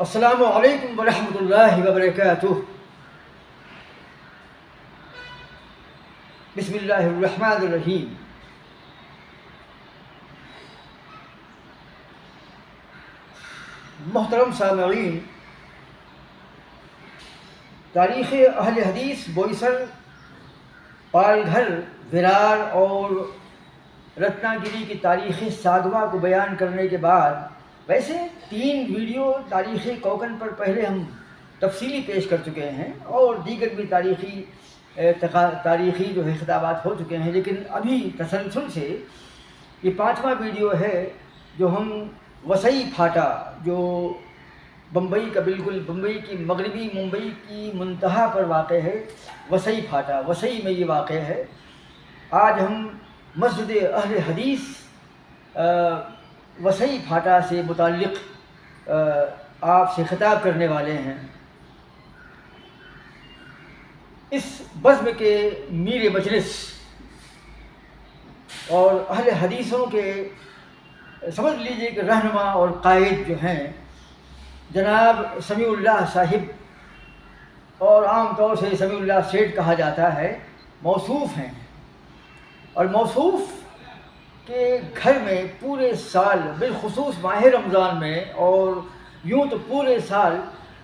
السلام علیکم ورحمۃ اللہ وبرکاتہ۔ بسم اللہ الرحمن الرحیم۔ محترم سامعین، تاریخ اہل حدیث بوئیسر، پال گھر، ویرار اور رتنا گیری کی تاریخ ساگوا کو بیان کرنے کے بعد ویسے 3 ویڈیو تاریخ کوکن پر پہلے ہم تفصیلی پیش کر چکے ہیں اور دیگر بھی تاریخی جو ہے خطابات ہو چکے ہیں، لیکن ابھی تسلسل سے یہ 5واں ویڈیو ہے جو ہم وسئی پھاٹا، جو بمبئی کا بالکل بمبئی کی مغربی ممبئی کی منتہا پر واقع ہے، وسئی پھاٹا، وسئی میں یہ واقع ہے۔ آج ہم مسجد اہل حدیث وسئی پھاٹا سے متعلق آپ سے خطاب کرنے والے ہیں۔ اس بزم کے میر مجلس اور اہل حدیثوں کے سمجھ لیجئے کہ رہنما اور قائد جو ہیں جناب سمیع اللہ صاحب، اور عام طور سے سمیع اللہ سیٹھ کہا جاتا ہے، موصوف ہیں، اور موصوف کے گھر میں پورے سال، بالخصوص ماہ رمضان میں اور یوں تو پورے سال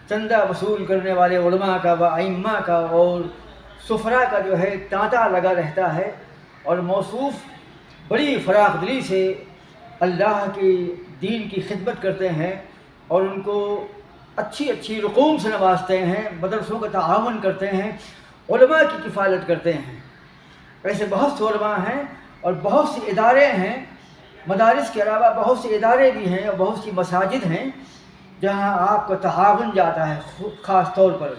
چندہ وصول کرنے والے علماء کا و ائمہ کا اور سفراء کا جو ہے تانتا لگا رہتا ہے، اور موصوف بڑی فراخ دلی سے اللہ کے دین کی خدمت کرتے ہیں اور ان کو اچھی رقوم سے نوازتے ہیں، مدرسوں کا تعاون کرتے ہیں، علماء کی کفالت کرتے ہیں۔ ایسے بہت سے علماء ہیں اور بہت سے ادارے ہیں، مدارس کے علاوہ بہت سے ادارے بھی ہیں اور بہت سی مساجد ہیں جہاں آپ کا تعاون جاتا ہے۔ خاص طور پر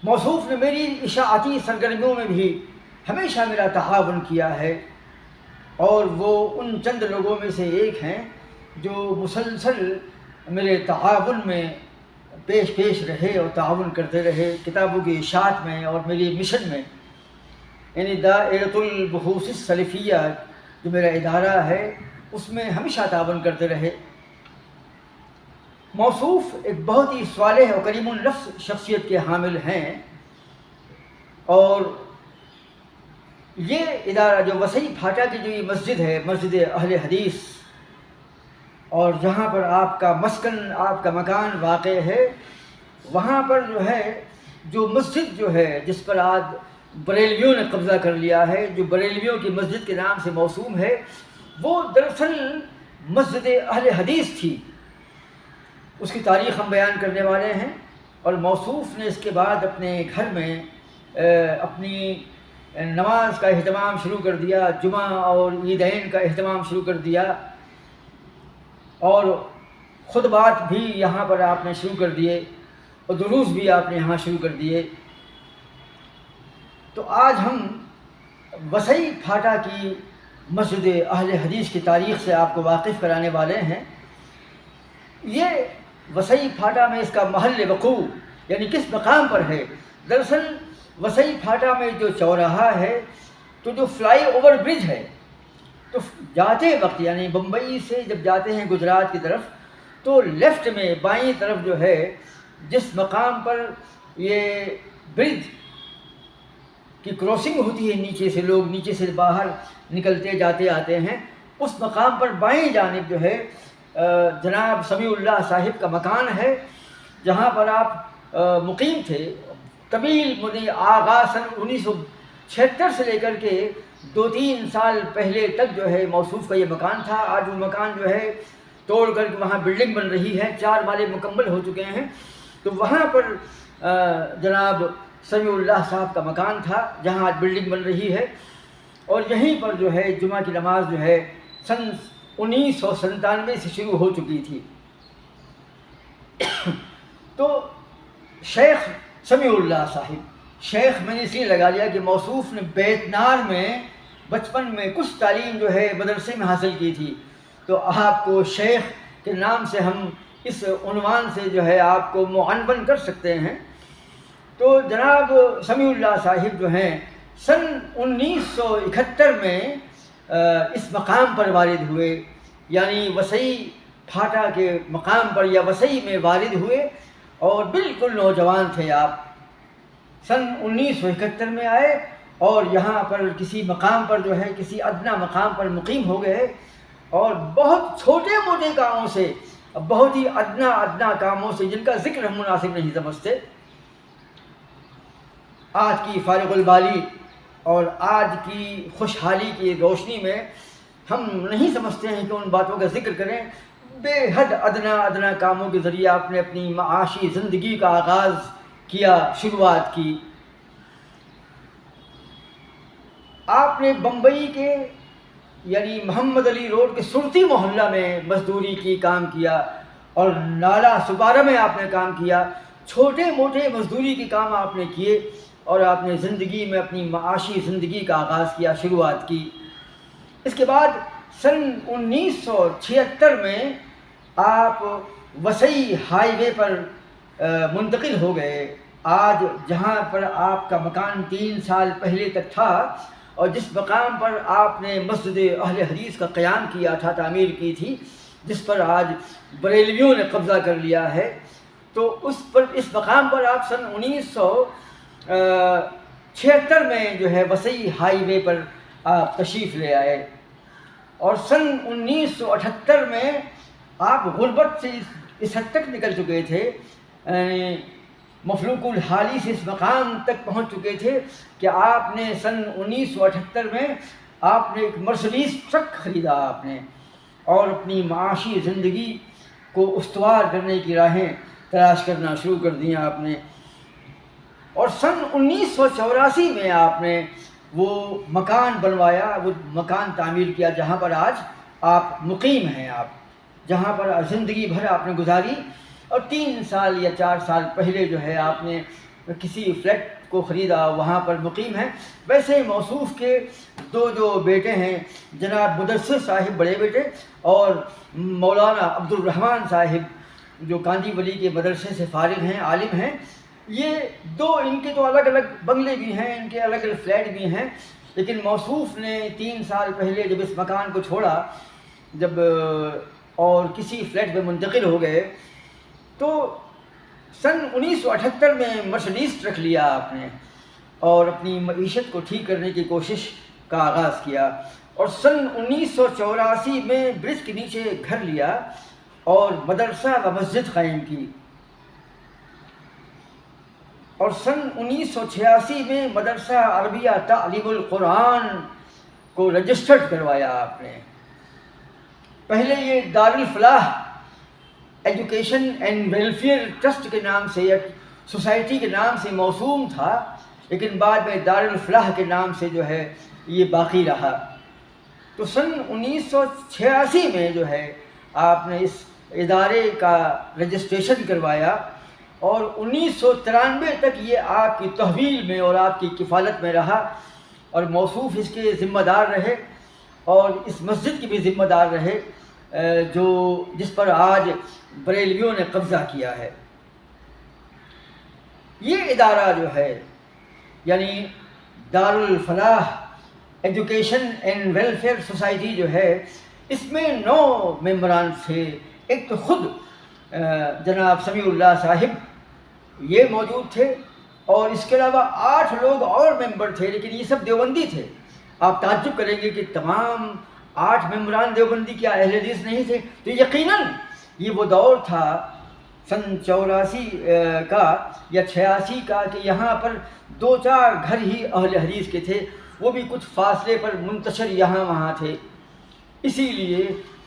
موصوف نے میری اشاعتی سرگرمیوں میں بھی ہمیشہ میرا تعاون کیا ہے، اور وہ ان چند لوگوں میں سے ایک ہیں جو مسلسل میرے تعاون میں پیش رہے اور تعاون کرتے رہے، کتابوں کی اشاعت میں اور میری مشن میں، یعنی دائرۃ البحوث السلفیہ جو میرا ادارہ ہے اس میں ہمیشہ تعاون کرتے رہے۔ موصوف ایک بہت ہی صالح اور کریم النفس شخصیت کے حامل ہیں، اور یہ ادارہ جو وسئی پھاٹا کی جو یہ مسجد ہے، مسجد اہل حدیث، اور جہاں پر آپ کا مسکن، آپ کا مکان واقع ہے، وہاں پر جو ہے جو مسجد جو ہے جس پر آج بریلویوں نے قبضہ کر لیا ہے، جو بریلویوں کی مسجد کے نام سے موسوم ہے، وہ دراصل مسجد اہل حدیث تھی۔ اس کی تاریخ ہم بیان کرنے والے ہیں، اور موصوف نے اس کے بعد اپنے گھر میں اپنی نماز کا اہتمام شروع کر دیا، جمعہ اور عیدین کا اہتمام شروع کر دیا، اور خطبات بھی یہاں پر آپ نے شروع کر دیے اور دروس بھی آپ نے یہاں شروع کر دیے۔ تو آج ہم وسئی پھاٹا کی مسجد اہل حدیث کی تاریخ سے آپ کو واقف کرانے والے ہیں۔ یہ وسئی پھاٹا میں اس کا محل وقوع یعنی کس مقام پر ہے؟ دراصل وسئی پھاٹا میں جو چوراہا ہے، تو جو فلائی اوور برج ہے، تو جاتے وقت یعنی بمبئی سے جب جاتے ہیں گجرات کی طرف، تو لیفٹ میں بائیں طرف جو ہے جس مقام پر یہ برج کی کراسنگ ہوتی ہے، نیچے سے لوگ نیچے سے باہر نکلتے جاتے آتے ہیں، اس مقام پر بائیں جانب جو ہے جناب سمیع اللہ صاحب کا مکان ہے، جہاں پر آپ مقیم تھے۔ طویل مدت آغاز سن 1976 سے لے کر کے 2-3 سال پہلے تک جو ہے موصوف کا یہ مکان تھا۔ آج وہ مکان جو ہے توڑ کر کے وہاں بلڈنگ بن رہی ہے، 4 مالے مکمل ہو چکے ہیں۔ تو وہاں پر جناب سمیع اللہ صاحب کا مکان تھا جہاں آج بلڈنگ بن رہی ہے، اور یہیں پر جو ہے جمعہ کی نماز جو ہے سن 1997 سے شروع ہو چکی تھی۔ تو شیخ سمیع اللہ صاحب، شیخ میں نے اس لیے لگا لیا کہ موصوف نے بیتنار میں بچپن میں کچھ تعلیم جو ہے مدرسے میں حاصل کی تھی، تو آپ کو شیخ کے نام سے ہم اس عنوان سے جو ہے آپ کو معنون کر سکتے ہیں۔ تو جناب سمیع اللہ صاحب جو ہیں سن 1971 میں اس مقام پر وارد ہوئے، یعنی وسئی پھاٹا کے مقام پر یا وسئی میں والد ہوئے اور بالکل نوجوان تھے آپ. سن 1971 میں آئے اور یہاں پر کسی مقام پر جو ہے کسی ادنا مقام پر مقیم ہو گئے اور بہت چھوٹے موٹے کاموں سے, بہت ہی ادنا کاموں سے جن کا ذکر ہم مناسب نہیں سمجھتے, آج کی فارغ البالی اور آج کی خوشحالی کی روشنی میں ہم نہیں سمجھتے ہیں کہ ان باتوں کا ذکر کریں. بے حد ادنا کاموں کے ذریعے آپ نے اپنی معاشی زندگی کا آغاز کیا, شروعات کی. آپ نے بمبئی کے یعنی محمد علی روڈ کے سرتی محلہ میں مزدوری کی, کام کیا, اور نالا سپارہ میں آپ نے کام کیا. چھوٹے موٹے مزدوری کے کام آپ نے کیے اور آپ نے زندگی میں اپنی معاشی زندگی کا آغاز کیا, شروعات کی. اس کے بعد سن 1976 میں آپ وسئی ہائی وے پر منتقل ہو گئے. آج جہاں پر آپ کا مکان 3 سال پہلے تک تھا اور جس مقام پر آپ نے مسجد اہل حدیث کا قیام کیا تھا, تعمیر کی تھی, جس پر آج بریلویوں نے قبضہ کر لیا ہے, تو اس مقام پر آپ سن 1976 میں جو ہے وسئی ہائی وے پر آپ تشریف لے آئے. اور سن 1978 میں آپ غربت سے اس حد تک نکل چکے تھے, مفلوق الحالی سے اس مقام تک پہنچ چکے تھے کہ آپ نے سن 1978 میں آپ نے ایک مرسڈیز ٹرک خریدا آپ نے, اور اپنی معاشی زندگی کو استوار کرنے کی راہیں تلاش کرنا شروع کر دیا آپ نے. اور سن 1984 میں آپ نے وہ مکان بنوایا, وہ مکان تعمیر کیا جہاں پر آج آپ مقیم ہیں, آپ جہاں پر زندگی بھر آپ نے گزاری. اور 3 سال یا 4 سال پہلے جو ہے آپ نے کسی فلیٹ کو خریدا, وہاں پر مقیم ہیں. ویسے موصوف کے 2 جو بیٹے ہیں, جناب مدثر صاحب بڑے بیٹے اور مولانا عبد الرحمن صاحب جو کاندی ولی کے مدرسے سے فارغ ہیں, عالم ہیں, یہ 2 ان کے تو الگ الگ بنگلے بھی ہیں, ان کے الگ الگ فلیٹ بھی ہیں. لیکن موصوف نے 3 سال پہلے جب اس مکان کو چھوڑا, جب اور کسی فلیٹ میں منتقل ہو گئے, تو سن 1978 میں مرسڈیز ٹرک لیا آپ نے اور اپنی معیشت کو ٹھیک کرنے کی کوشش کا آغاز کیا. اور سن 1984 میں برج کے نیچے گھر لیا اور مدرسہ و مسجد قائم کی. اور سن 1986 میں مدرسہ عربیہ تعلیم القرآن کو رجسٹرڈ کروایا آپ نے. پہلے یہ دارالفلاح ایجوکیشن اینڈ ویلفیئر ٹرسٹ کے نام سے یا سوسائٹی کے نام سے موسوم تھا, لیکن بعد میں دارالفلاح کے نام سے جو ہے یہ باقی رہا. تو سن 1986 میں جو ہے آپ نے اس ادارے کا رجسٹریشن کروایا اور 1993 تک یہ آپ کی تحویل میں اور آپ کی کفالت میں رہا, اور موصوف اس کے ذمہ دار رہے اور اس مسجد کی بھی ذمہ دار رہے جس پر آج بریلویوں نے قبضہ کیا ہے. یہ ادارہ جو ہے یعنی دارالفلاح ایجوکیشن اینڈ ویلفیئر سوسائٹی جو ہے, اس میں 9 ممبران تھے. ایک تو خود جناب سمیع اللہ صاحب یہ موجود تھے, اور اس کے علاوہ 8 لوگ اور ممبر تھے, لیکن یہ سب دیوبندی تھے. آپ تعجب کریں گے کہ تمام 8 ممبران دیوبندی کیا اہل حدیث نہیں تھے؟ تو یقیناً یہ وہ دور تھا سن 84 کا یا 86 کا کہ یہاں پر 2-4 گھر ہی اہل حدیث کے تھے, وہ بھی کچھ فاصلے پر منتشر یہاں وہاں تھے. اسی لیے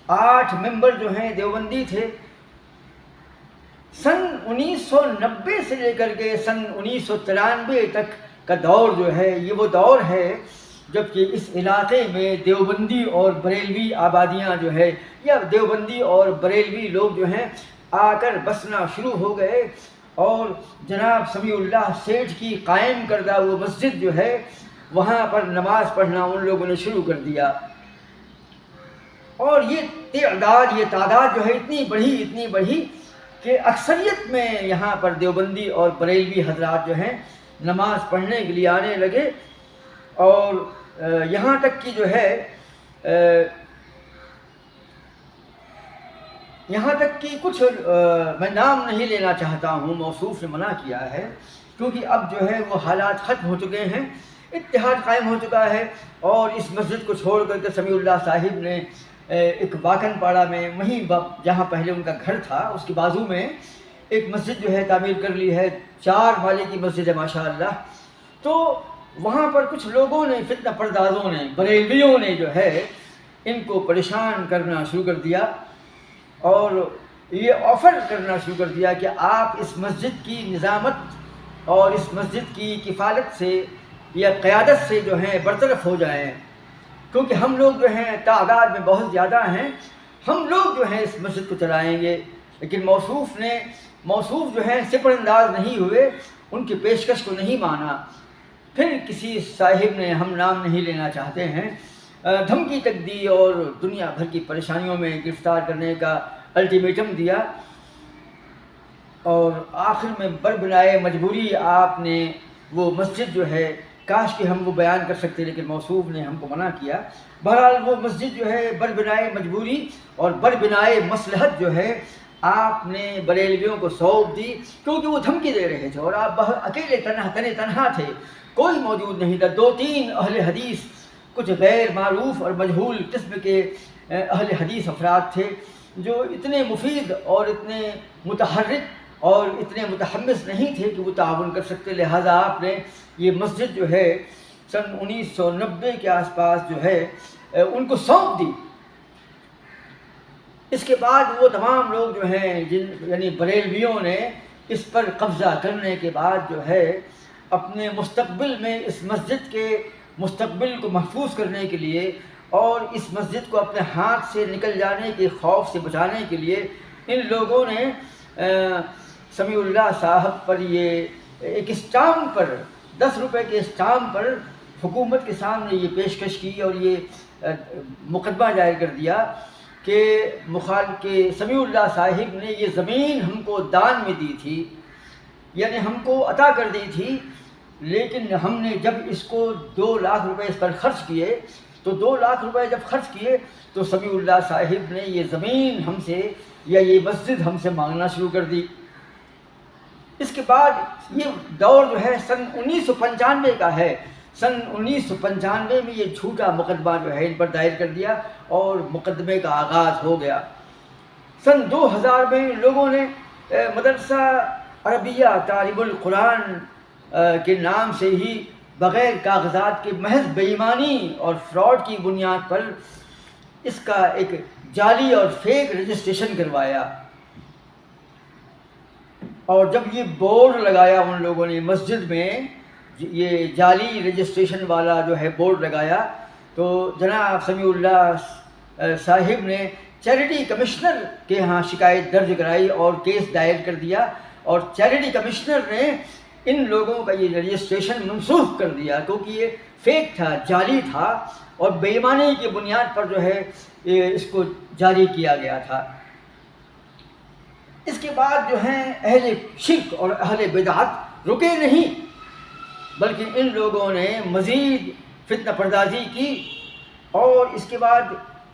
8 ممبر جو ہیں دیوبندی تھے. سن 1990 سے لے کر کے سن 1993 تک کا دور جو ہے یہ وہ دور ہے جبکہ اس علاقے میں دیوبندی اور بریلوی آبادیاں جو ہے یا دیوبندی اور بریلوی لوگ جو ہیں آ کر بسنا شروع ہو گئے, اور جناب سمیع اللہ سیٹھ کی قائم کردہ وہ مسجد جو ہے وہاں پر نماز پڑھنا ان لوگوں نے شروع کر دیا. اور یہ تعداد جو ہے اتنی بڑھی کہ اکثریت میں یہاں پر دیوبندی اور بریلوی حضرات جو ہیں نماز پڑھنے کے لیے آنے لگے. اور یہاں تک کہ جو ہے یہاں تک کہ کچھ میں نام نہیں لینا چاہتا ہوں، موصوف نے منع کیا ہے، کیونکہ اب جو ہے وہ حالات ختم ہو چکے ہیں، اتحاد قائم ہو چکا ہے، اور اس مسجد کو چھوڑ کر کے سمیع اللہ صاحب نے ایک باکن پاڑا میں، وہیں جہاں پہلے ان کا گھر تھا اس کے بازو میں ایک مسجد جو ہے تعمیر کر لی ہے، 4 مالے کی مسجد ہے ماشاءاللہ۔ تو وہاں پر کچھ لوگوں نے، فتنہ پردازوں نے، بریلویوں نے جو ہے ان کو پریشان کرنا شروع کر دیا، اور یہ آفر کرنا شروع کر دیا کہ آپ اس مسجد کی نظامت اور اس مسجد کی کفالت سے یا قیادت سے جو ہیں برطرف ہو جائیں، کیونکہ ہم لوگ جو ہیں تعداد میں بہت زیادہ ہیں، ہم لوگ جو ہیں اس مسجد کو چلائیں گے۔ لیکن موصوف جو ہیں سپر انداز نہیں ہوئے، ان کی پیشکش کو نہیں مانا۔ پھر کسی صاحب نے، ہم نام نہیں لینا چاہتے ہیں، دھمکی تک دی اور دنیا بھر کی پریشانیوں میں گرفتار کرنے کا الٹیمیٹم دیا، اور آخر میں بربنائے مجبوری آپ نے وہ مسجد جو ہے، کاش کہ ہم وہ بیان کر سکتے لیکن موصوف نے ہم کو منع کیا، بہرحال وہ مسجد جو ہے بربنائے مجبوری اور بربنائے مصلحت جو ہے آپ نے بریلویوں کو سونپ دی، کیونکہ وہ دھمکی دے رہے تھے اور آپ اکیلے تنہا تھے، کوئی موجود نہیں تھا۔ 2-3 اہل حدیث، کچھ غیر معروف اور مجہول قسم کے اہل حدیث افراد تھے جو اتنے مفید اور اتنے متحرک اور اتنے متحمس نہیں تھے کہ وہ تعاون کر سکتے، لہٰذا آپ نے یہ مسجد جو ہے سن 1990 کے آس پاس جو ہے ان کو سونپ دی۔ اس کے بعد وہ تمام لوگ جو ہیں یعنی بریلویوں نے اس پر قبضہ کرنے کے بعد جو ہے اپنے مستقبل میں اس مسجد کے مستقبل کو محفوظ کرنے کے لیے اور اس مسجد کو اپنے ہاتھ سے نکل جانے کے خوف سے بچانے کے لیے ان لوگوں نے سمیع اللہ صاحب پر یہ ایک اسٹامپ پر 10 روپے کے اسٹامپ پر حکومت کے سامنے یہ پیشکش کی اور یہ مقدمہ دائر کر دیا کہ سمیع اللہ صاحب نے یہ زمین ہم کو دان میں دی تھی، یعنی ہم کو عطا کر دی تھی، لیکن ہم نے جب اس کو 2 لاکھ روپے اس پر خرچ کیے تو 2 لاکھ روپے جب خرچ کیے تو سمیع اللہ صاحب نے یہ زمین ہم سے یا یہ مسجد ہم سے مانگنا شروع کر دی۔ اس کے بعد یہ دور جو ہے سن 1995 کا ہے، سن 1995 میں یہ جھوٹا مقدمہ جو ہے ان پر دائر کر دیا اور مقدمے کا آغاز ہو گیا۔ سن 2000 میں لوگوں نے مدرسہ عربیہ تعلیم القرآن کے نام سے ہی بغیر کاغذات کے محض بے ایمانی اور فراڈ کی بنیاد پر اس کا ایک جعلی اور فیک رجسٹریشن کروایا، اور جب یہ بورڈ لگایا ان لوگوں نے مسجد میں، یہ جعلی رجسٹریشن والا جو ہے بورڈ لگایا، تو جناب سمیع اللہ صاحب نے چیریٹی کمشنر کے ہاں شکایت درج کرائی اور کیس دائر کر دیا، اور چیریٹی کمشنر نے ان لوگوں کا یہ رجسٹریشن منسوخ کر دیا، کیونکہ یہ فیک تھا، جعلی تھا اور بے ایمانی کی بنیاد پر جو ہے اس کو جاری کیا گیا تھا۔ اس کے بعد جو ہیں اہل شرک اور اہل بدعت رکے نہیں، بلکہ ان لوگوں نے مزید فتنہ پردازی کی، اور اس کے بعد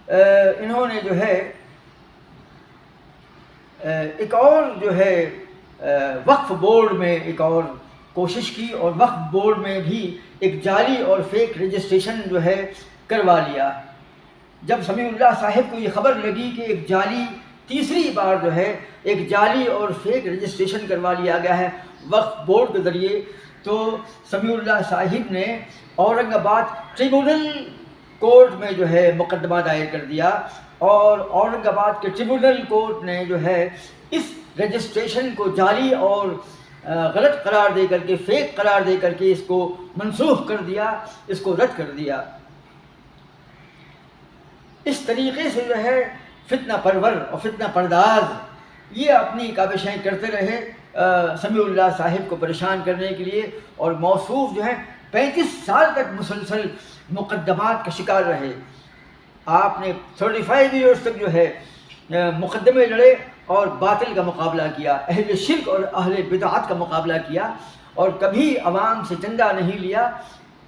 انہوں نے جو ہے ایک اور جو ہے وقف بورڈ میں ایک اور کوشش کی، اور وقف بورڈ میں بھی ایک جعلی اور فیک رجسٹریشن جو ہے کروا لیا۔ جب سمیع اللہ صاحب کو یہ خبر لگی کہ ایک جعلی، تیسری بار جو ہے ایک جعلی اور فیک رجسٹریشن کروا لیا گیا ہے وقف بورڈ کے ذریعے، تو سمیع اللہ صاحب نے اورنگ آباد ٹریبونل کورٹ میں جو ہے مقدمہ دائر کر دیا، اور اورنگ آباد کے ٹریبونل کورٹ نے جو ہے اس رجسٹریشن کو جعلی اور غلط قرار دے کر کے، فیک قرار دے کر کے اس کو منسوخ کر دیا، اس کو رد کر دیا۔ اس طریقے سے جو ہے فتنہ پرور اور فتنہ پرداز یہ اپنی کاوشیں کرتے رہے سمیع اللہ صاحب کو پریشان کرنے کے لیے، اور موصوف جو ہے 35 سال تک مسلسل مقدمات کا شکار رہے۔ آپ نے 35 ایئرس تک جو ہے مقدمے لڑے اور باطل کا مقابلہ کیا، اہل شرک اور اہل بدعات کا مقابلہ کیا، اور کبھی عوام سے چندہ نہیں لیا،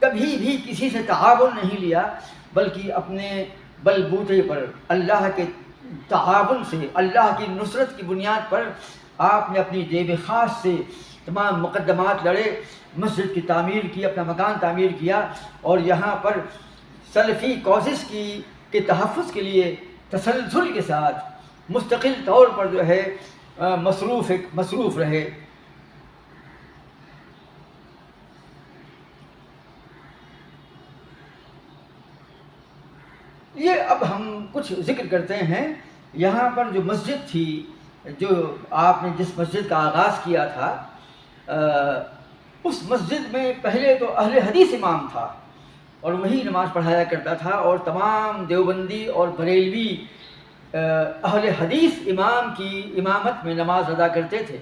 کبھی بھی کسی سے تعاون نہیں لیا، بلکہ اپنے بل بوتے پر، اللہ کے تعاون سے، اللہ کی نصرت کی بنیاد پر آپ نے اپنی جیب خاص سے تمام مقدمات لڑے، مسجد کی تعمیر کی، اپنا مکان تعمیر کیا، اور یہاں پر سلفی کازز کے تحفظ کے لیے تسلسل کے ساتھ مستقل طور پر جو ہے مصروف رہے۔ یہ اب ہم کچھ ذکر کرتے ہیں۔ یہاں پر جو مسجد تھی، جو آپ نے جس مسجد کا آغاز کیا تھا، اس مسجد میں پہلے تو اہل حدیث امام تھا اور وہی نماز پڑھایا کرتا تھا، اور تمام دیوبندی اور بریلوی اہل حدیث امام کی امامت میں نماز ادا کرتے تھے۔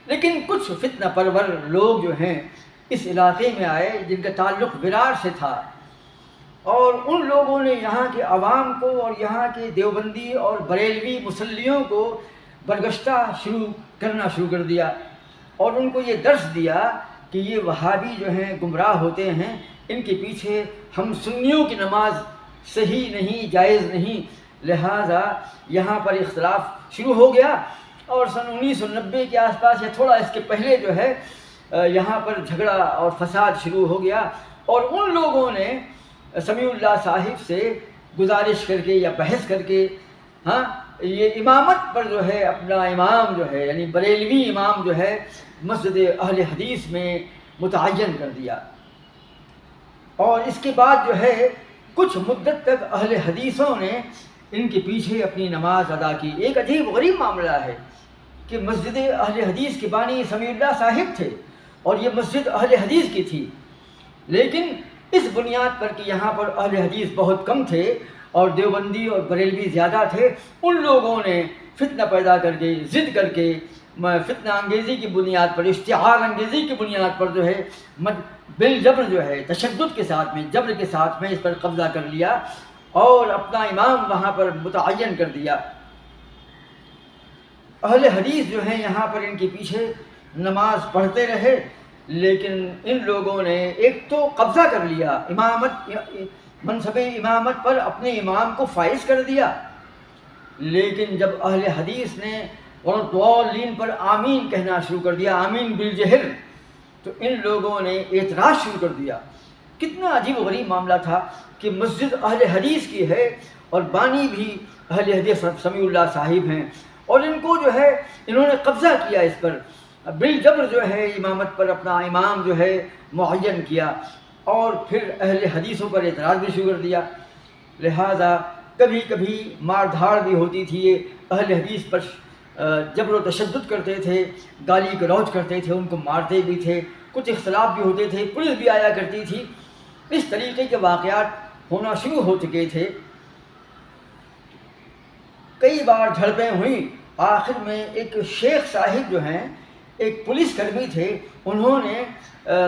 لیکن کچھ فتنہ پرور لوگ جو ہیں اس علاقے میں آئے جن کا تعلق ورار سے تھا، اور ان لوگوں نے یہاں کے عوام کو اور یہاں کے دیوبندی اور بریلوی مسلیوں کو برگشتہ کرنا شروع کر دیا، اور ان کو یہ درس دیا کہ یہ وہابی جو ہیں گمراہ ہوتے ہیں، ان کے پیچھے ہم سنیوں کی نماز صحیح نہیں، جائز نہیں، لہٰذا یہاں پر اختلاف شروع ہو گیا۔ اور سن 1990 کے آس پاس یا تھوڑا اس کے پہلے جو ہے یہاں پر جھگڑا اور فساد شروع ہو گیا، اور ان لوگوں نے سمیع اللہ صاحب سے گزارش کر کے یا بحث کر کے یہ امامت پر جو ہے اپنا امام جو ہے یعنی بریلوی امام جو ہے مسجد اہل حدیث میں متعین کر دیا، اور اس کے بعد جو ہے کچھ مدت تک اہل حدیثوں نے ان کے پیچھے اپنی نماز ادا کی۔ ایک عجیب غریب معاملہ ہے کہ مسجد اہل حدیث کے بانی سمیع اللہ صاحب تھے اور یہ مسجد اہل حدیث کی تھی، لیکن اس بنیاد پر کہ یہاں پر اہل حدیث بہت کم تھے اور دیوبندی اور بریلوی زیادہ تھے، ان لوگوں نے فتنہ پیدا کر کے، ضد کر کے، فتنہ انگیزی کی بنیاد پر، اشتعال انگیزی کی بنیاد پر جو ہے بالجبر جو ہے تشدد کے ساتھ میں، جبر کے ساتھ میں اس پر قبضہ کر لیا اور اپنا امام وہاں پر متعین کر دیا۔ اہل حدیث جو ہیں یہاں پر ان کے پیچھے نماز پڑھتے رہے، لیکن ان لوگوں نے ایک تو قبضہ کر لیا، منصب امامت پر اپنے امام کو فائز کر دیا، لیکن جب اہل حدیث نے والضالین پر آمین کہنا شروع کر دیا، آمین بالجہر، تو ان لوگوں نے اعتراض شروع کر دیا۔ کتنا عجیب و غریب معاملہ تھا کہ مسجد اہل حدیث کی ہے اور بانی بھی اہل حدیث سمیع اللہ صاحب ہیں، اور ان کو جو ہے انہوں نے قبضہ کیا اس پر، بالجبر جو ہے امامت پر اپنا امام جو ہے معین کیا، اور پھر اہل حدیثوں پر اعتراض بھی شروع کر دیا۔ لہٰذا کبھی کبھی مار دھاڑ بھی ہوتی تھی، یہ اہل حدیث پر جبر و تشدد کرتے تھے، گالی گلوچ کرتے تھے، ان کو مارتے بھی تھے، کچھ اختلاف بھی ہوتے تھے، پولیس بھی آیا کرتی تھی۔ اس طریقے کے واقعات ہونا شروع ہو چکے تھے، کئی بار جھڑپیں ہوئیں۔ آخر میں ایک شیخ صاحب جو ہیں، ایک پولیس کرمی تھے، انہوں نے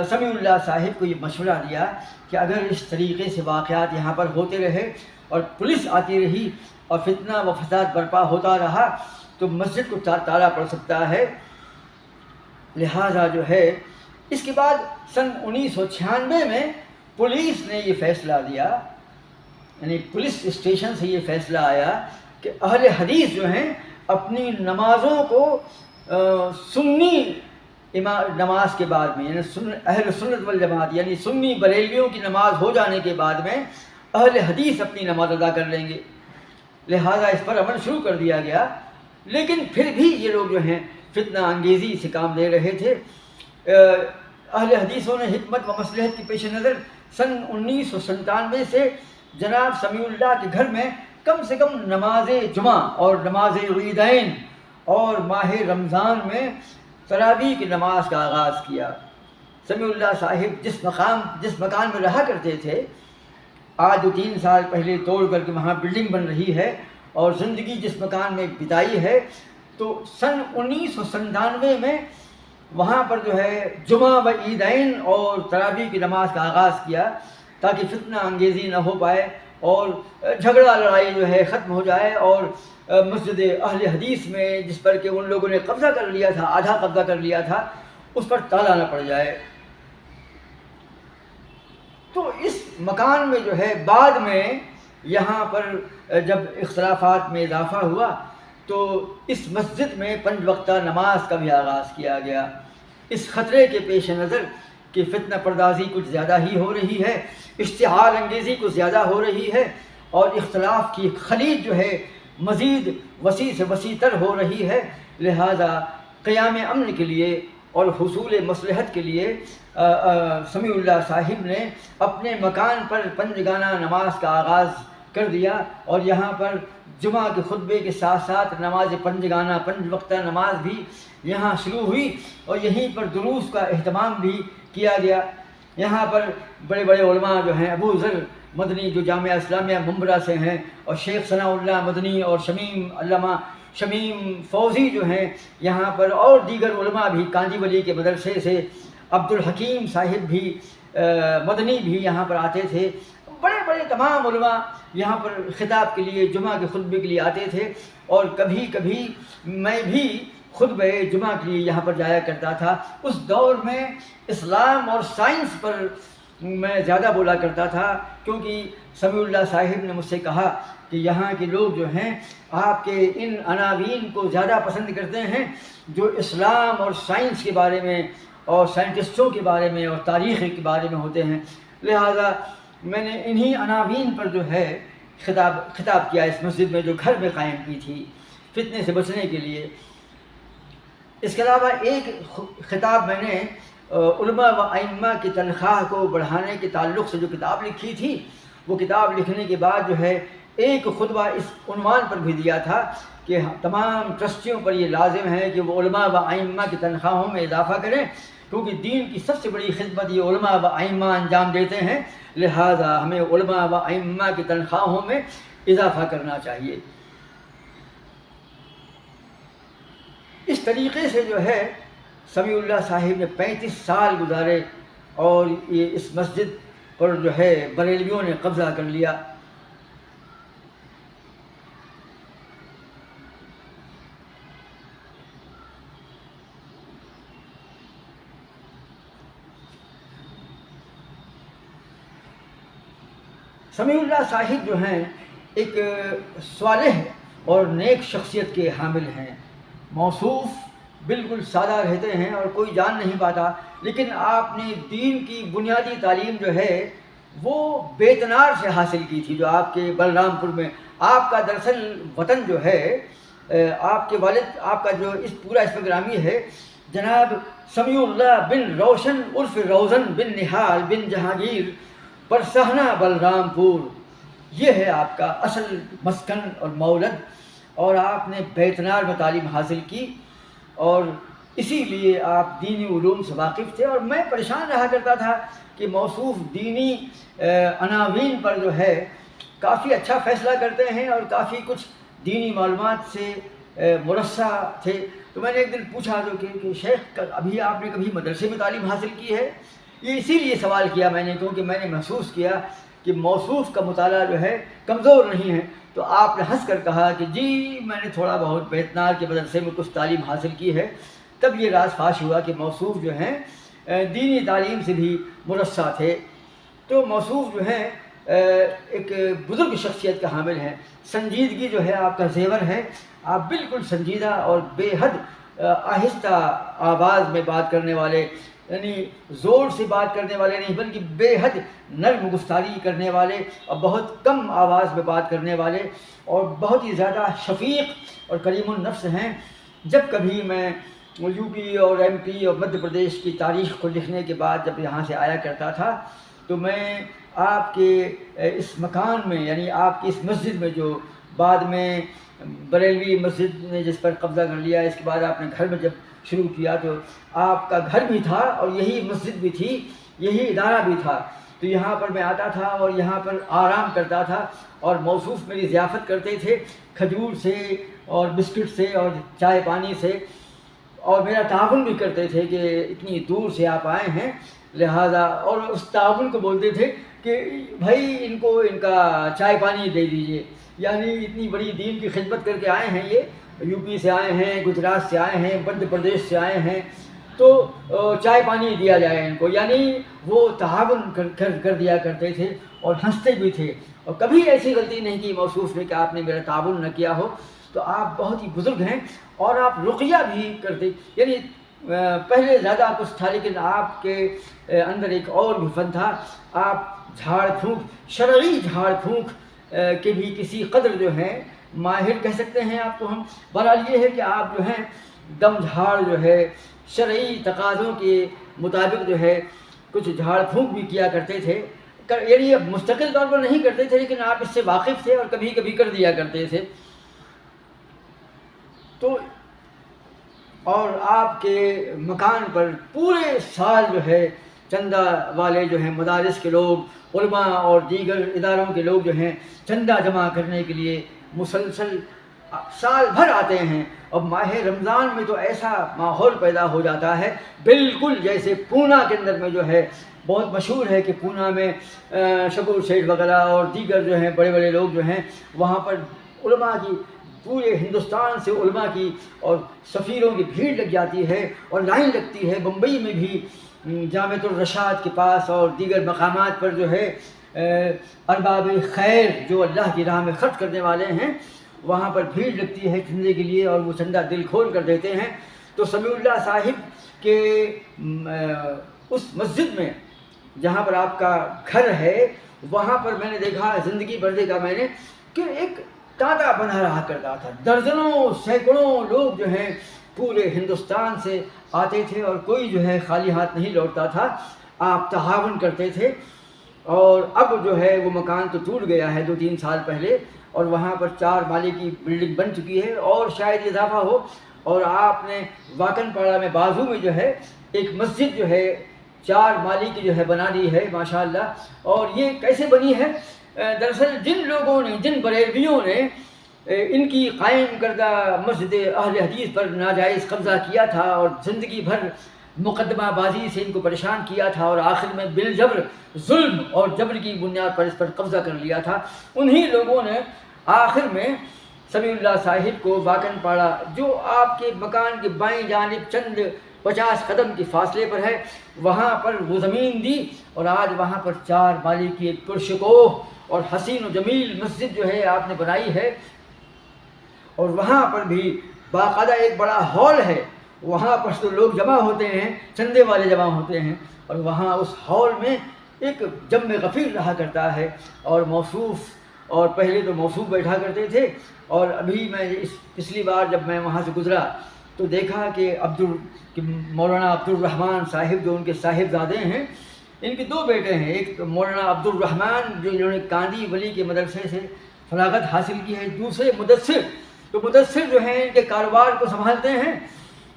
سمیع اللہ صاحب کو یہ مشورہ دیا کہ اگر اس طریقے سے واقعات یہاں پر ہوتے رہے اور پولیس آتی رہی اور فتنہ و فساد برپا ہوتا رہا تو مسجد کو تالا پڑ سکتا ہے، لہٰذا جو ہے اس کے بعد سن 1996 میں پولیس نے یہ فیصلہ دیا، یعنی پولیس اسٹیشن سے یہ فیصلہ آیا کہ اہل حدیث جو ہیں اپنی نمازوں کو سنی نماز کے بعد میں، یعنی اہل سنت والجماعت یعنی سنی بریلویوں کی نماز ہو جانے کے بعد میں اہل حدیث اپنی نماز ادا کر لیں گے، لہٰذا اس پر عمل شروع کر دیا گیا۔ لیکن پھر بھی یہ لوگ جو ہیں فتنہ انگیزی سے کام لے رہے تھے۔ اہل حدیثوں نے حکمت و مصلحت کے پیش نظر سن 1997 سے جناب سمیع اللہ کے گھر میں کم سے کم نماز جمعہ اور نماز عیدین اور ماہ رمضان میں تراویح کی نماز کا آغاز کیا۔ سمیع اللہ صاحب جس مکان میں رہا کرتے تھے، آج 3 سال پہلے توڑ کر کے وہاں بلڈنگ بن رہی ہے، اور زندگی جس مکان میں بتائی ہے، تو سن 1997 میں وہاں پر جو ہے جمعہ و عیدین اور تراویح کی نماز کا آغاز کیا تاکہ فتنہ انگیزی نہ ہو پائے اور جھگڑا لڑائی جو ہے ختم ہو جائے، اور مسجد اہل حدیث میں جس پر کہ ان لوگوں نے قبضہ کر لیا تھا، آدھا قبضہ کر لیا تھا، اس پر تالا نہ پڑ جائے۔ تو اس مکان میں جو ہے بعد میں یہاں پر جب اختلافات میں اضافہ ہوا تو اس مسجد میں 5 وقتہ نماز کا بھی آغاز کیا گیا۔ اس خطرے کے پیش نظر کہ فتنہ پردازی کچھ زیادہ ہی ہو رہی ہے، اشتعال انگیزی کچھ زیادہ ہو رہی ہے، اور اختلاف کی خلیج جو ہے مزید وسیع سے وسیع تر ہو رہی ہے، لہذا قیام امن کے لیے اور حصول مصلحت کے لیے سمیع اللہ صاحب نے اپنے مکان پر 5 گانہ نماز کا آغاز کر دیا، اور یہاں پر جمعہ کے خطبے کے ساتھ ساتھ نماز 5 گانہ 5 وقتہ نماز بھی یہاں شروع ہوئی، اور یہیں پر دروس کا اہتمام بھی کیا گیا۔ یہاں پر بڑے بڑے علماء جو ہیں، ابو ذر مدنی جو جامعہ اسلامیہ ممبرا سے ہیں، اور شیخ ثناء اللہ مدنی اور علامہ شمیم فوزی جو ہیں یہاں پر، اور دیگر علماء بھی کانجی ولی کے مدرسے سے، عبد الحکیم صاحب بھی مدنی بھی یہاں پر آتے تھے، بڑے بڑے تمام علماء یہاں پر خطاب کے لیے، جمعہ کے خطبے کے لیے آتے تھے، اور کبھی کبھی میں بھی خطبہ جمعہ کے لیے یہاں پر جایا کرتا تھا۔ اس دور میں اسلام اور سائنس پر میں زیادہ بولا کرتا تھا، کیونکہ سمیع اللہ صاحب نے مجھ سے کہا کہ یہاں کے لوگ جو ہیں آپ کے ان عناوین کو زیادہ پسند کرتے ہیں جو اسلام اور سائنس کے بارے میں اور سائنٹسٹوں کے بارے میں اور تاریخ کے بارے میں ہوتے ہیں، لہذا میں نے انہی عناوین پر جو ہے خطاب کیا اس مسجد میں جو گھر میں قائم کی تھی فتنے سے بچنے کے لیے۔ اس کے علاوہ ایک خطاب میں نے علماء و ائمہ کی تنخواہ کو بڑھانے کے تعلق سے جو کتاب لکھی تھی، وہ کتاب لکھنے کے بعد جو ہے ایک خطبہ اس عنوان پر بھی دیا تھا کہ تمام ٹرسٹیوں پر یہ لازم ہے کہ وہ علماء و ائمہ کی تنخواہوں میں اضافہ کریں، کیونکہ دین کی سب سے بڑی خدمت یہ علماء و ائمہ انجام دیتے ہیں، لہذا ہمیں علماء و ائمہ کی تنخواہوں میں اضافہ کرنا چاہیے۔ اس طریقے سے جو ہے سمیع اللہ صاحب نے 35 سال گزارے، اور یہ اس مسجد پر جو ہے بریلویوں نے قبضہ کر لیا۔ سمیع اللہ صاحب جو ہیں ایک صالح اور نیک شخصیت کے حامل ہیں، موصوف بالکل سادہ رہتے ہیں اور کوئی جان نہیں پاتا، لیکن آپ نے دین کی بنیادی تعلیم جو ہے وہ بیتنار سے حاصل کی تھی، جو آپ کے بلرام پور میں آپ کا دراصل وطن جو ہے، آپ کے والد آپ کا جو پورا اسم گرامی ہے جناب سمیع اللہ بن روشن عرف روزن بن نہال بن جہانگیر پرسہنا بلرام پور، یہ ہے آپ کا اصل مسکن اور مولد، اور آپ نے بیتنار میں تعلیم حاصل کی، اور اسی لیے آپ دینی علوم سے واقف تھے۔ اور میں پریشان رہا کرتا تھا کہ موصوف دینی عناوین پر جو ہے کافی اچھا فیصلہ کرتے ہیں اور کافی کچھ دینی معلومات سے مرصع تھے، تو میں نے ایک دن پوچھا جو کہ شیخ ابھی آپ نے کبھی مدرسے میں تعلیم حاصل کی ہے؟ یہ اسی لیے سوال کیا میں نے، کیونکہ میں نے محسوس کیا کہ موصوف کا مطالعہ جو ہے کمزور نہیں ہے۔ تو آپ نے ہنس کر کہا کہ جی میں نے تھوڑا بہت بیتنار کے مدرسے میں کچھ تعلیم حاصل کی ہے۔ تب یہ راز فاش ہوا کہ موصوف جو ہیں دینی تعلیم سے بھی مرصع تھے۔ تو موصوف جو ہیں ایک بزرگ شخصیت کا حامل ہیں، سنجیدگی جو ہے آپ کا زیور ہے، آپ بالکل سنجیدہ اور بے حد آہستہ آواز میں بات کرنے والے، یعنی زور سے بات کرنے والے نہیں بلکہ بے حد نرم گفتاری کرنے والے، اور بہت کم آواز میں بات کرنے والے، اور بہت ہی زیادہ شفیق اور کریم النفس ہیں۔ جب کبھی میں یو پی اور ایم پی اور مدھیہ پردیش کی تاریخ کو لکھنے کے بعد جب یہاں سے آیا کرتا تھا تو میں آپ کے اس مکان میں، یعنی آپ کی اس مسجد میں، جو بعد میں بریلوی مسجد نے جس پر قبضہ کر لیا، اس کے بعد آپ نے گھر میں جب شروع کیا تو آپ کا گھر بھی تھا اور یہی مسجد بھی تھی، یہی ادارہ بھی تھا، تو یہاں پر میں آتا تھا اور یہاں پر آرام کرتا تھا، اور موصوف میری ضیافت کرتے تھے کھجور سے اور بسکٹ سے اور چائے پانی سے، اور میرا تعاون بھی کرتے تھے کہ اتنی دور سے آپ آئے ہیں لہٰذا، اور اس تعاون کو بولتے تھے کہ بھائی ان کو ان کا چائے پانی دے دیجئے، یعنی اتنی بڑی دین کی خدمت کر کے آئے ہیں، یہ یو پی سے آئے ہیں، گجرات سے آئے ہیں، مدھیہ پردیش سے آئے ہیں، تو چائے پانی دیا جائے ان کو، یعنی وہ تعاون کر دیا کرتے تھے اور ہنستے بھی تھے، اور کبھی ایسی غلطی نہیں کی موصوف نے کہ آپ نے میرا تعاون نہ کیا ہو۔ تو آپ بہت ہی بزرگ ہیں، اور آپ رقیہ بھی کرتے، یعنی پہلے زیادہ کچھ تھا لیکن آپ کے اندر ایک اور بھی فن تھا، آپ جھاڑ پھونک، شرعی جھاڑ پھونک کے بھی کسی قدر جو ہے ماہر کہہ سکتے ہیں آپ کو ہم۔ بہرحال یہ ہے کہ آپ جو ہیں دم جھاڑ جو ہے شرعی تقاضوں کے مطابق جو ہے کچھ جھاڑ پھونک بھی کیا کرتے تھے، یعنی اب مستقل طور پر نہیں کرتے تھے لیکن آپ اس سے واقف تھے اور کبھی کبھی کر دیا کرتے تھے۔ تو اور آپ کے مکان پر پورے سال جو ہے چندہ والے جو ہیں مدارس کے لوگ، علماء اور دیگر اداروں کے لوگ جو ہیں چندہ جمع کرنے کے لیے مسلسل سال بھر آتے ہیں، اور ماہ رمضان میں تو ایسا ماحول پیدا ہو جاتا ہے بالکل جیسے پونا کے اندر میں جو ہے بہت مشہور ہے کہ پونا میں شکور شیخ وغیرہ اور دیگر جو ہیں بڑے بڑے لوگ جو ہیں وہاں پر علماء کی، پورے ہندوستان سے علماء کی اور سفیروں کی بھیڑ لگ جاتی ہے اور لائن لگتی ہے۔ بمبئی میں بھی جامعۃ الرشاد کے پاس اور دیگر مقامات پر جو ہے ارباب خیر جو اللہ کی راہ میں خرچ کرنے والے ہیں وہاں پر بھیڑ لگتی ہے چندے کے لیے، اور وہ چندہ دل کھول کر دیتے ہیں۔ تو سمیع اللہ صاحب کے اس مسجد میں جہاں پر آپ کا گھر ہے وہاں پر میں نے دیکھا، زندگی بھر دیکھا میں نے کہ ایک تانتا بنا رہا کرتا تھا، درجنوں سینکڑوں لوگ جو ہیں پورے ہندوستان سے آتے تھے اور کوئی جو ہے خالی ہاتھ نہیں لوٹتا تھا، آپ تعاون کرتے تھے۔ اور اب جو ہے وہ مکان تو ٹوٹ گیا ہے 2-3 سال پہلے، اور وہاں پر 4 مالے کی بلڈنگ بن چکی ہے اور شاید اضافہ ہو، اور آپ نے واکن پاڑا میں بازو میں جو ہے ایک مسجد جو ہے 4 مالے کی جو ہے بنا دی ہے ماشاءاللہ۔ اور یہ کیسے بنی ہے؟ دراصل جن لوگوں نے، جن بریلویوں نے ان کی قائم کردہ مسجد اہل حدیث پر ناجائز قبضہ کیا تھا اور زندگی بھر مقدمہ بازی سے ان کو پریشان کیا تھا اور آخر میں بالجبر، ظلم اور جبر کی بنیاد پر اس پر قبضہ کر لیا تھا، انہی لوگوں نے آخر میں سمیع اللہ صاحب کو واکن پاڑا، جو آپ کے مکان کے بائیں جانب چند 50 قدم کے فاصلے پر ہے، وہاں پر وہ زمین دی، اور آج وہاں پر 4 مالے کی ایک پرشکوہ اور حسین و جمیل مسجد جو ہے آپ نے بنائی ہے۔ اور وہاں پر بھی باقاعدہ ایک بڑا ہال ہے، وہاں پر تو لوگ جمع ہوتے ہیں، چندے والے جمع ہوتے ہیں، اور وہاں اس ہال میں ایک جم غفیر رہا کرتا ہے، اور موصوف، اور پہلے تو موصوف بیٹھا کرتے تھے، اور ابھی میں پچھلی بار جب میں وہاں سے گزرا تو دیکھا کہ مولانا عبدالرحمن صاحب جو ان کے صاحبزادے ہیں، ان کے 2 بیٹے ہیں، ایک مولانا عبدالرحمن جو انہوں نے کاندی ولی کے مدرسے سے فراغت حاصل کی ہے، دوسرے مدثر، تو مدثر جو ہیں ان کے کاروبار کو سنبھالتے ہیں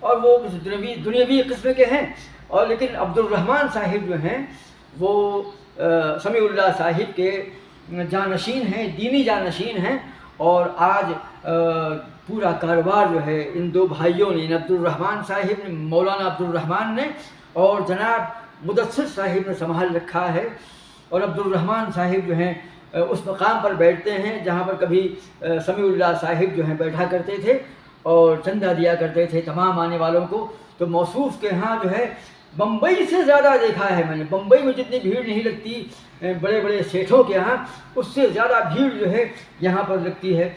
اور وہ دنیاوی قسم کے ہیں، اور لیکن عبدالرحمن صاحب جو ہیں وہ سمیع اللہ صاحب کے جانشین ہیں، دینی جانشین ہیں، اور آج پورا کاروبار جو ہے ان 2 بھائیوں نے، عبدالرحمن صاحب نے، مولانا عبدالرحمن نے، اور جناب مدثر صاحب نے سنبھال رکھا ہے۔ اور عبدالرحمن صاحب جو ہیں اس مقام پر بیٹھتے ہیں جہاں پر کبھی سمیع اللہ صاحب جو ہیں بیٹھا کرتے تھے اور چندہ دیا کرتے تھے تمام آنے والوں کو۔ تو موصوف کے ہاں جو ہے بمبئی سے زیادہ دیکھا ہے میں نے، بمبئی میں جتنی بھیڑ نہیں لگتی بڑے بڑے سیٹھوں کے ہاں، اس سے زیادہ بھیڑ جو ہے یہاں پر لگتی ہے۔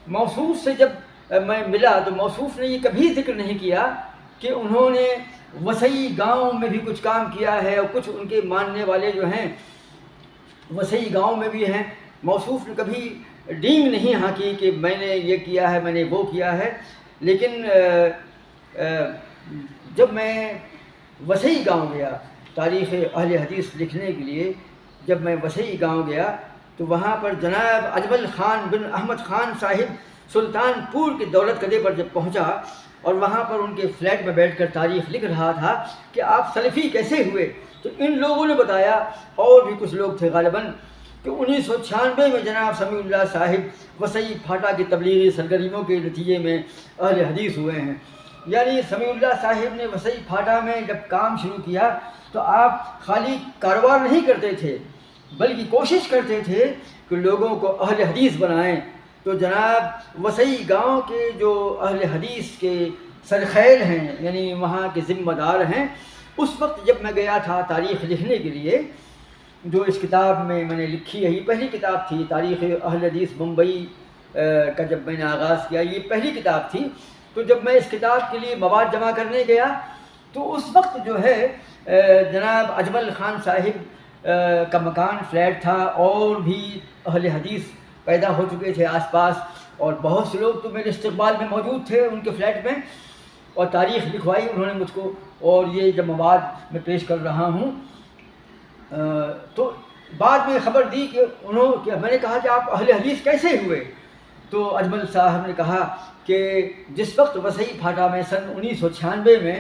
موصوف سے جب میں ملا تو موصوف نے یہ کبھی ذکر نہیں کیا کہ انہوں نے وسئی گاؤں میں بھی کچھ کام کیا ہے، اور کچھ ان کے ماننے والے جو ہیں وسئی گاؤں میں بھی ہیں۔ موصوف نے کبھی ڈینگ نہیں ہانکی کہ میں نے یہ کیا ہے، میں نے وہ کیا ہے، لیکن جب میں وسئی گاؤں گیا تاریخ اہل حدیث لکھنے کے لیے، جب میں وسئی گاؤں گیا تو وہاں پر جناب اجمل خان بن احمد خان صاحب سلطان پور کے دولت قلعے پر جب پہنچا اور وہاں پر ان کے فلیٹ میں بیٹھ کر تاریخ لکھ رہا تھا کہ آپ سلفی کیسے ہوئے، تو ان لوگوں نے بتایا، اور بھی کچھ لوگ تھے غالباً، کہ 1996 میں جناب سمیع اللہ صاحب وسئی پھاٹا کی تبلیغی سرگرمیوں کے نتیجے میں اہل حدیث ہوئے ہیں۔ یعنی سمیع اللہ صاحب نے وسئی پھاٹا میں جب کام شروع کیا تو آپ خالی کاروبار نہیں کرتے تھے بلکہ کوشش کرتے تھے کہ لوگوں کو اہل حدیث بنائیں۔ تو جناب وسئی گاؤں کے جو اہل حدیث کے سرخیل ہیں، یعنی وہاں کے ذمہ دار ہیں. اس وقت جب میں گیا تھا تاریخ لکھنے کے لیے، جو اس کتاب میں نے لکھی ہے، یہ پہلی کتاب تھی تاریخ اہل حدیث ممبئی کا. جب میں نے آغاز کیا یہ پہلی کتاب تھی. تو جب میں اس کتاب کے لیے مواد جمع کرنے گیا تو اس وقت جو ہے جناب اجمل خان صاحب کا مکان فلیٹ تھا، اور بھی اہل حدیث پیدا ہو چکے تھے آس پاس، اور بہت سے لوگ تو میرے استقبال میں موجود تھے ان کے فلیٹ میں، اور تاریخ لکھوائی انہوں نے مجھ کو. اور یہ جب مواد میں پیش کر رہا ہوں تو بعد میں خبر دی کہ میں نے کہا کہ آپ اہل حدیث کیسے ہوئے؟ تو اجمل صاحب نے کہا کہ جس وقت وسیع پھاٹا میں سن 1996 میں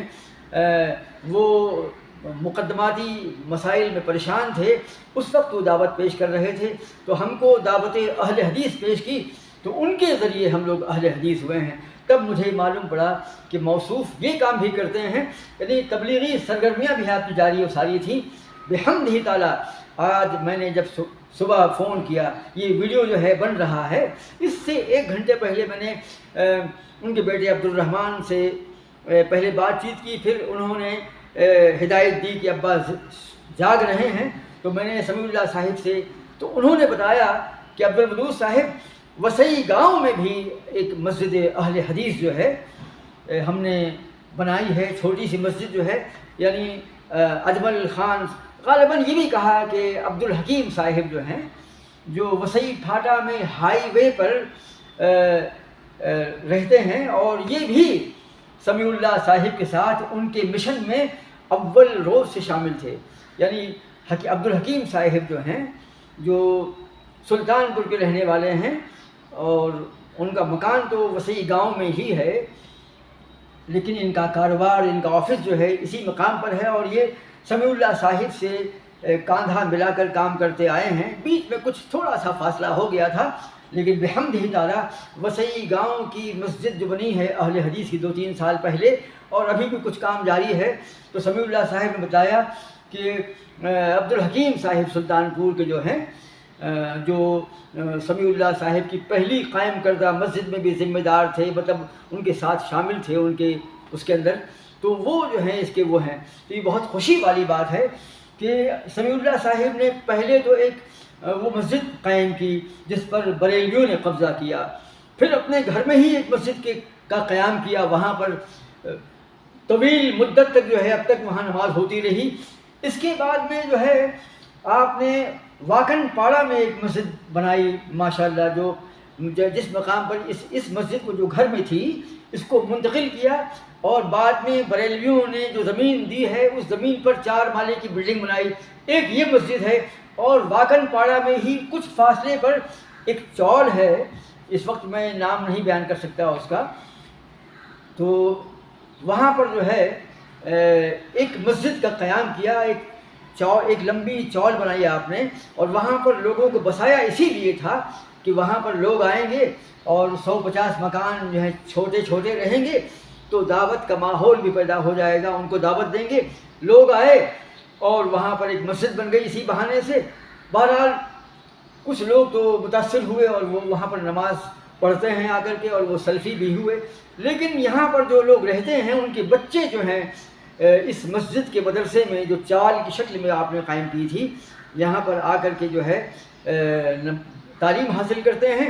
وہ مقدماتی مسائل میں پریشان تھے، اس وقت وہ دعوت پیش کر رہے تھے، تو ہم کو دعوت اہل حدیث پیش کی، تو ان کے ذریعے ہم لوگ اہل حدیث ہوئے ہیں. تب مجھے معلوم پڑا کہ موصوف یہ کام بھی کرتے ہیں، یعنی تبلیغی سرگرمیاں بھی آپ کی جاری و ساری تھیں. بحمدہ تعالیٰ آج میں نے جب صبح فون کیا، یہ ویڈیو جو ہے بن رہا ہے، اس سے 1 گھنٹے پہلے میں نے ان کے بیٹے عبد الرحمن سے پہلے بات چیت کی، پھر انہوں نے ہدایت دی کہ ابا جاگ رہے ہیں. تو میں نے سمیع اللہ صاحب سے، تو انہوں نے بتایا کہ عبدالودود صاحب وسیع گاؤں میں بھی ایک مسجد اہل حدیث جو ہے ہم نے بنائی ہے، چھوٹی سی مسجد جو ہے. یعنی اجمل خان غالباً یہ بھی کہا کہ عبدالحکیم صاحب جو ہیں، جو وسیع پھاٹا میں ہائی وے پر رہتے ہیں، اور یہ بھی سمیع اللہ صاحب کے ساتھ ان کے مشن میں اول روز سے شامل تھے. یعنی عبدالحکیم صاحب جو ہیں، جو سلطان پور کے رہنے والے ہیں، اور ان کا مکان تو وسیع گاؤں میں ہی ہے، لیکن ان کا کاروبار، ان کا آفس جو ہے اسی مقام پر ہے، اور یہ سمیع اللہ صاحب سے کاندھا ملا کر کام کرتے آئے ہیں. بیچ میں کچھ تھوڑا سا فاصلہ ہو گیا تھا، لیکن بحمدہ تعالیٰ وسیع گاؤں کی مسجد جو بنی ہے اہل حدیث کی 2-3 سال پہلے، اور ابھی بھی کچھ کام جاری ہے. تو سمیع اللہ صاحب نے بتایا کہ عبدالحکیم صاحب سلطان پور کے جو ہیں، جو سمیع اللہ صاحب کی پہلی قائم کردہ مسجد میں بھی ذمہ دار تھے، مطلب ان کے ساتھ شامل تھے ان کے اس کے اندر، تو وہ جو ہیں اس کے وہ ہیں. تو یہ بہت خوشی والی بات ہے کہ سمیع اللہ صاحب نے پہلے تو ایک وہ مسجد قائم کی جس پر بریلویوں نے قبضہ کیا، پھر اپنے گھر میں ہی ایک مسجد کا قیام کیا، وہاں پر طویل مدت تک جو ہے اب تک وہاں نماز ہوتی رہی. اس کے بعد میں جو ہے آپ نے واکن پاڑا میں ایک مسجد بنائی ماشاءاللہ، جو جس مقام پر اس مسجد کو جو گھر میں تھی اس کو منتقل کیا، اور بعد میں بریلویوں نے جو زمین دی ہے اس زمین پر 4 مالے کی بلڈنگ بنائی. ایک یہ مسجد ہے، اور واکن پاڑا میں ہی کچھ فاصلے پر ایک چول ہے، اس وقت میں نام نہیں بیان کر سکتا اس کا. تو وہاں پر جو ہے ایک مسجد کا قیام کیا، ایک لمبی چول بنائی آپ نے، اور وہاں پر لوگوں کو بسایا اسی لیے تھا کہ وہاں پر لوگ آئیں گے اور 150 مکان جو ہیں چھوٹے چھوٹے رہیں گے، تو دعوت کا ماحول بھی پیدا ہو جائے گا. ان کو دعوت دیں گے، لوگ آئے اور وہاں پر ایک مسجد بن گئی اسی بہانے سے. بہرحال کچھ لوگ تو متاثر ہوئے اور وہ وہاں پر نماز پڑھتے ہیں آ کر کے، اور وہ سلفی بھی ہوئے. لیکن یہاں پر جو لوگ رہتے ہیں ان کے بچے جو ہیں اس مسجد کے مدرسے میں جو چال کی شکل میں آپ نے قائم کی تھی، یہاں پر آ کر کے جو ہے تعلیم حاصل کرتے ہیں،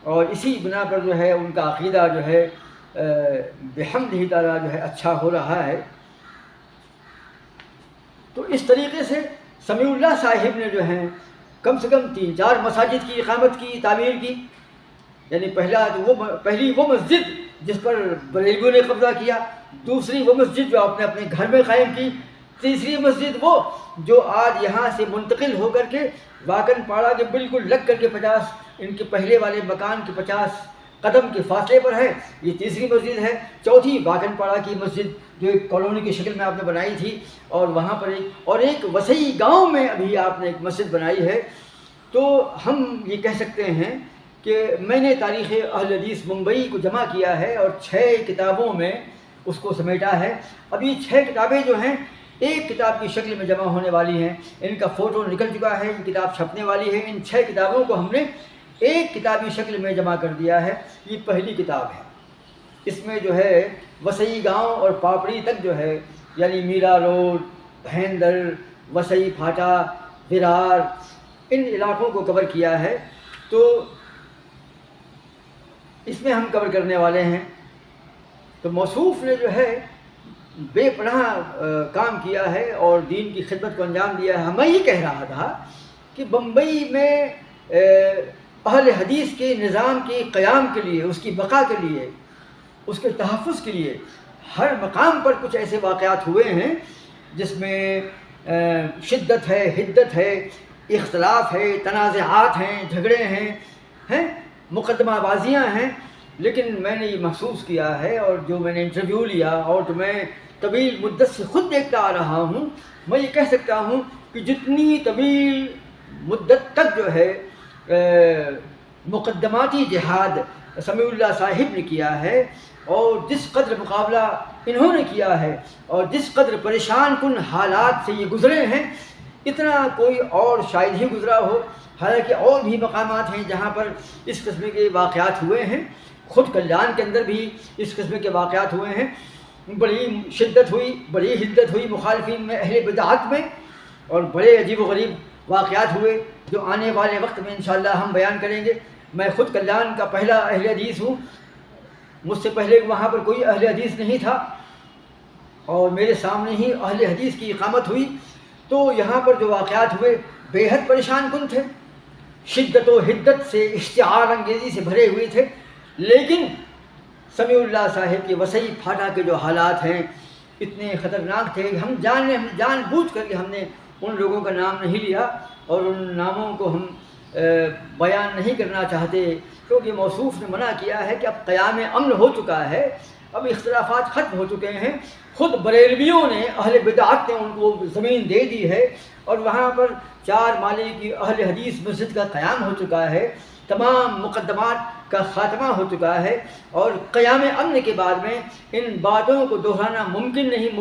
اور اسی بنا پر جو ہے ان کا عقیدہ جو ہے بحمدہ تعالیٰ جو ہے اچھا ہو رہا ہے. تو اس طریقے سے سمیع اللہ صاحب نے جو ہے کم سے کم 3-4 مساجد کی اقامت کی، تعمیر کی. یعنی پہلی وہ مسجد جس پر بریلویوں نے قبضہ کیا، دوسری وہ مسجد جو آپ نے اپنے گھر میں قائم کی، تیسری مسجد وہ جو آج یہاں سے منتقل ہو کر کے واکن پاڑا کے بالکل لگ کر کے 50 ان کے پہلے والے مکان کے 50 قدم کے فاصلے پر ہے، یہ تیسری مسجد ہے. چوتھی واکن پاڑا کی مسجد جو ایک کالونی کی شکل میں آپ نے بنائی تھی، اور وہاں پر ایک وسیع گاؤں میں ابھی آپ نے ایک مسجد بنائی ہے. تو ہم یہ کہہ سکتے ہیں کہ میں نے تاریخ اہل حدیث ممبئی کو جمع کیا ہے اور 6 کتابوں میں اس کو سمیٹا ہے. اب یہ 6 کتابیں جو ہیں ایک کتاب کی شکل میں جمع ہونے والی ہیں، ان کا فوٹو نکل چکا ہے، یہ کتاب چھپنے والی ہے. ان 6 کتابوں کو ہم نے ایک کتابی شکل میں جمع کر دیا ہے. یہ پہلی کتاب ہے، اس میں جو ہے وسئی گاؤں اور پاپڑی تک جو ہے، یعنی میرا روڈ، بھیندر، وسئی پھاٹا، ویرار، ان علاقوں کو کور کیا ہے۔ تو اس میں ہم کور کرنے والے ہیں۔ تو موصوف نے جو ہے بے پناہ کام کیا ہے اور دین کی خدمت کو انجام دیا ہے۔ میں یہ کہہ رہا تھا کہ بمبئی میں اہل حدیث کے نظام کے قیام کے لیے، اس کی بقا کے لیے، اس کے تحفظ کے لیے ہر مقام پر کچھ ایسے واقعات ہوئے ہیں جس میں شدت ہے، حدت ہے، اختلاف ہے، تنازعات ہیں، جھگڑے ہیں، مقدمہ بازیاں ہیں، لیکن میں نے یہ محسوس کیا ہے، اور جو میں نے انٹرویو لیا اور جو میں طویل مدت سے خود دیکھتا آ رہا ہوں، میں یہ کہہ سکتا ہوں کہ جتنی طویل مدت تک جو ہے مقدماتی جہاد سمیع اللہ صاحب نے کیا ہے، اور جس قدر مقابلہ انہوں نے کیا ہے، اور جس قدر پریشان کن حالات سے یہ گزرے ہیں، اتنا کوئی اور شاید ہی گزرا ہو۔ حالانکہ اور بھی مقامات ہیں جہاں پر اس قسم کے واقعات ہوئے ہیں، خود کلیان کے اندر بھی اس قسم کے واقعات ہوئے ہیں، بڑی شدت ہوئی، بڑی حدت ہوئی مخالفین میں، اہل بدعت میں، اور بڑے عجیب و غریب واقعات ہوئے جو آنے والے وقت میں انشاءاللہ ہم بیان کریں گے۔ میں خود کلیان کا پہلا اہل حدیث ہوں، مجھ سے پہلے وہاں پر کوئی اہل حدیث نہیں تھا، اور میرے سامنے ہی اہل حدیث کی اقامت ہوئی۔ تو یہاں پر جو واقعات ہوئے بے حد پریشان کن تھے، شدت و حدت سے، اشتعال انگیزی سے بھرے ہوئے تھے، لیکن سمیع اللہ صاحب کے وسئی پھاٹا کے جو حالات ہیں اتنے خطرناک تھے کہ ہم جان بوجھ کر کے ہم نے ان لوگوں کا نام نہیں لیا، اور ان ناموں کو ہم بیان نہیں کرنا چاہتے، کیونکہ موصوف نے منع کیا ہے کہ اب قیام امن ہو چکا ہے، اب اختلافات ختم ہو چکے ہیں۔ خود بریلویوں نے، اہل بدعت نے ان کو زمین دے دی ہے، اور وہاں پر 4 مالے کی اہل حدیث مسجد کا قیام ہو چکا ہے، تمام مقدمات کا خاتمہ ہو چکا ہے، اور قیام امن کے بعد میں ان باتوں کو دہرانا ممکن نہیں،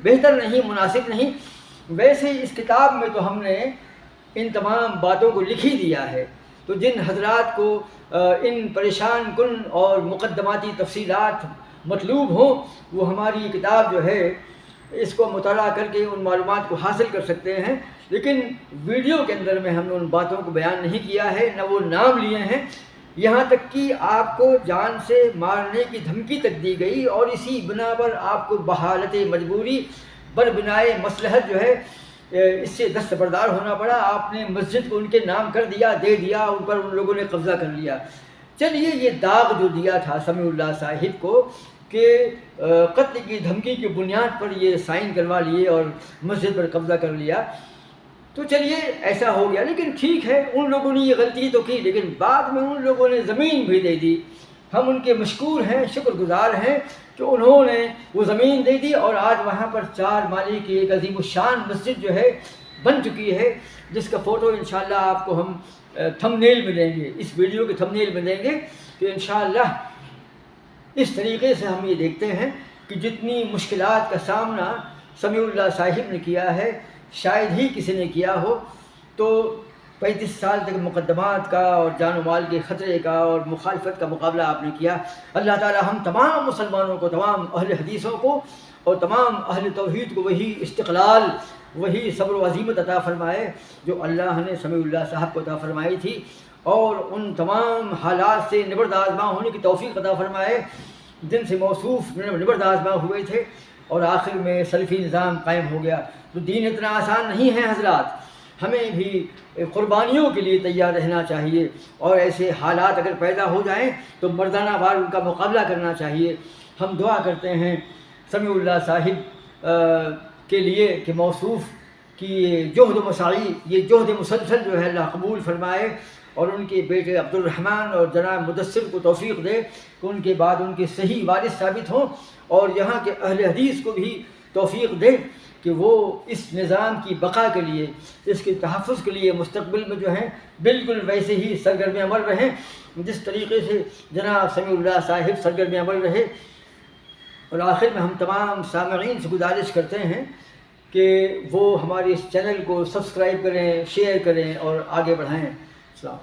بہتر نہیں، مناسب نہیں۔ ویسے اس کتاب میں تو ہم نے ان تمام باتوں کو لکھ ہی دیا ہے۔ تو جن حضرات کو ان پریشان کن اور مقدماتی تفصیلات مطلوب ہوں، وہ ہماری یہ کتاب جو ہے اس کو مطالعہ کر کے ان معلومات کو حاصل کر سکتے ہیں، لیکن ویڈیو کے اندر میں ہم نے ان باتوں کو بیان نہیں کیا ہے، نہ وہ نام لیے ہیں، یہاں تک کہ آپ کو جان سے مارنے کی دھمکی تک دی گئی، اور اسی بنا پر آپ کو بحالت مجبوری بر بنائے مصلحت جو ہے اس سے دستبردار ہونا پڑا۔ آپ نے مسجد کو ان کے نام کر دیا، دے دیا، ان پر ان لوگوں نے قبضہ کر لیا۔ چلیے، یہ داغ جو دیا تھا سمیع اللہ صاحب کو کہ قتل کی دھمکی کی بنیاد پر یہ سائن کروا لیے اور مسجد پر قبضہ کر لیا، تو چلیے ایسا ہو گیا، لیکن ٹھیک ہے، ان لوگوں نے یہ غلطی تو کی، لیکن بعد میں ان لوگوں نے زمین بھی دے دی۔ ہم ان کے مشکور ہیں، شکر گزار ہیں کہ انہوں نے وہ زمین دے دی، اور آج وہاں پر 4 مالے کی ایک عظیم الشان مسجد جو ہے بن چکی ہے، جس کا فوٹو انشاءاللہ آپ کو ہم تھمبنیل میں دیں گے، اس ویڈیو کے تھمبنیل میں دیں گے، کہ انشاءاللہ اس طریقے سے ہم یہ دیکھتے ہیں کہ جتنی مشکلات کا سامنا سمیع اللہ صاحب نے کیا ہے شاید ہی کسی نے کیا ہو۔ تو 35 سال تک مقدمات کا اور جان و مال کے خطرے کا اور مخالفت کا مقابلہ آپ نے کیا۔ اللہ تعالی ہم تمام مسلمانوں کو، تمام اہل حدیثوں کو اور تمام اہل توحید کو وہی استقلال، وہی صبر و عزیمت عطا فرمائے جو اللہ نے سمیع اللہ صاحب کو عطا فرمائی تھی، اور ان تمام حالات سے نبرد آزما ہونے کی توفیق عطا فرمائے جن سے موصوف نبرد آزما ہوئے تھے، اور آخر میں سلفی نظام قائم ہو گیا۔ تو دین اتنا آسان نہیں ہے حضرات، ہمیں بھی قربانیوں کے لیے تیار رہنا چاہیے، اور ایسے حالات اگر پیدا ہو جائیں تو مردانہ وار ان کا مقابلہ کرنا چاہیے۔ ہم دعا کرتے ہیں سمیع اللہ صاحب کے لیے کہ موصوف کی یہ جہد و مساعی، یہ جہد مسلسل جو ہے اللہ قبول فرمائے، اور ان کے بیٹے عبد الرحمن اور جناب مدثر کو توفیق دے کہ ان کے بعد ان کے صحیح وارث ثابت ہوں، اور یہاں کے اہل حدیث کو بھی توفیق دے کہ وہ اس نظام کی بقا کے لیے، اس کے تحفظ کے لیے مستقبل میں جو ہیں بالکل ویسے ہی سرگرم عمل رہیں جس طریقے سے جناب سمیع اللہ صاحب سرگرم عمل رہے۔ اور آخر میں ہم تمام سامعین سے گزارش کرتے ہیں کہ وہ ہمارے اس چینل کو سبسکرائب کریں، شیئر کریں اور آگے بڑھائیں۔ السلام۔